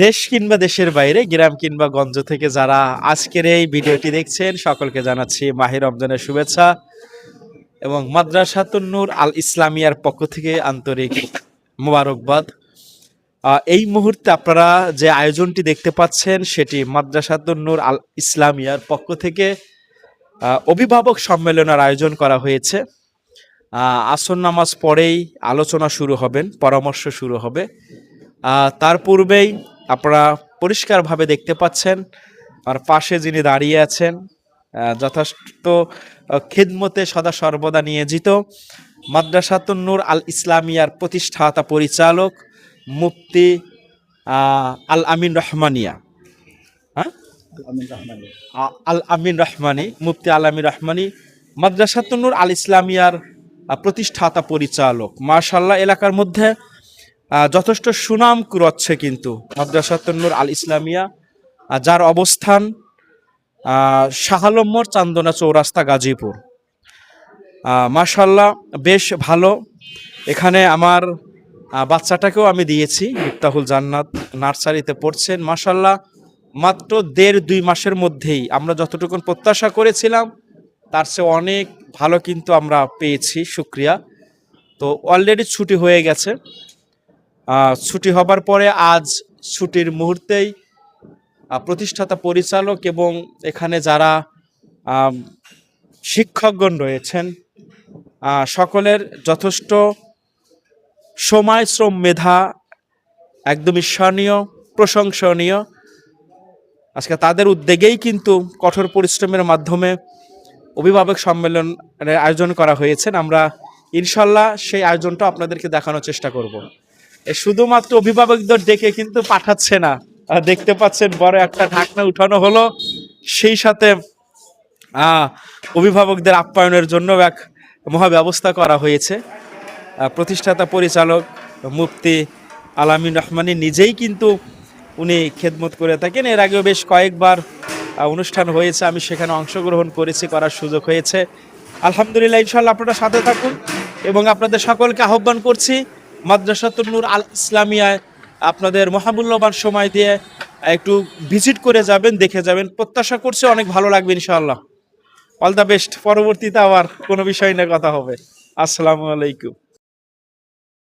দেশ কিংবা দেশের বাইরে, গ্রাম কিংবা গঞ্জ থেকে যারা আজকের এই ভিডিওটি দেখছেন, সকলকে জানাচ্ছি মাহে রমজানের শুভেচ্ছা এবং মাদ্রাসাতুন নূর আল ইসলামিয়ার পক্ষ থেকে আন্তরিক মোবারকবাদ। এই মুহূর্তে আপনারা যে আয়োজনটি দেখতে পাচ্ছেন সেটি মাদ্রাসাতুন নূর আল ইসলামিয়ার পক্ষ থেকে অভিভাবক সম্মেলনের আয়োজন করা হয়েছে। আসর নামাজ পরেই আলোচনা শুরু হবেন, পরামর্শ শুরু হবে। তার পূর্বেই আপনারা পরিষ্কারভাবে দেখতে পাচ্ছেন আর পাশে যিনি দাঁড়িয়ে আছেন যথেষ্ট খিদমতে সদা সর্বদা নিয়োজিত মাদ্রাসাতুন নূর আল ইসলামিয়ার প্রতিষ্ঠাতা পরিচালক মুফতি আল আমিন রহমানিয়া, আল আমিন রহমানি, মুফতি আল আমিন রহমানি মাদ্রাসাতুন নূর আল ইসলামিয়ার প্রতিষ্ঠাতা পরিচালক। মাশাআল্লাহ, এলাকার মধ্যে যথেষ্ট সুনাম কুড়াচ্ছে কিন্তু মাদ্রাসাতুন নূর আল ইসলামিয়া, যার অবস্থান শাহ আলম মোড়, চান্দনা চৌরাস্তা, গাজীপুর। মাশাআল্লাহ, বেশ ভালো। এখানে আমার বাচ্চাটাকেও আমি দিয়েছি, মিফতাহুল জান্নাত নার্সারিতে পড়ছেন। মাশাআল্লাহ, মাত্র 1.5-2 মাসের মধ্যেই আমরা যতটুকু প্রত্যাশা করেছিলাম তার চেয়ে অনেক ভালো কিন্তু আমরা পেয়েছি, শুকরিয়া। তো অলরেডি ছুটি হয়ে গেছে। ছুটি হবার পরে আজ ছুটির মুহূর্তেই প্রতিষ্ঠাতা পরিচালক এবং এখানে যারা শিক্ষকগণ রয়েছেন সকলের যথেষ্ট সময়, শ্রম, মেধা একদমই স্মরণীয়, প্রশংসনীয়। আজকে তাদের উদ্যোগেই কিন্তু কঠোর পরিশ্রমের মাধ্যমে অভিভাবক সম্মেলনের আয়োজন করা হয়েছে। আমরা ইনশাল্লাহ সেই আয়োজনটা আপনাদেরকে দেখানোর চেষ্টা করব। শুধুমাত্র অভিভাবকদের ডেকে কিন্তু পাঠাচ্ছে না, দেখতে পাচ্ছেন বড় একটা ঢাকনা উঠানো হলো, সেই সাথে অভিভাবকদের আপ্যায়নের জন্য এক মহা ব্যবস্থা করা হয়েছে। প্রতিষ্ঠাতা পরিচালক মুফতি আল আমিন রহমানি নিজেই কিন্তু উনি খেদমত করে থাকেন। এর আগেও বেশ কয়েকবার অনুষ্ঠান হয়েছে, আমি সেখানে অংশগ্রহণ করেছি, করার সুযোগ হয়েছে। আলহামদুলিল্লাহ, ইনশাআল্লাহ আপনারা সাথে থাকুন এবং আপনাদের সকলকে আহ্বান করছি মাদ্রাসাতুন নূর আল ইসলামিয়ায় আপনাদের মহামূল্যবান সময় দিয়ে একটু ভিজিট করে যাবেন, দেখে যাবেন। প্রত্যাশা করছি অনেক ভালো লাগবে ইনশাআল্লাহ। All the best. পরবর্তীতে আবার কোনো বিষয় নিয়ে কথা হবে। আসসালামু আলাইকুম।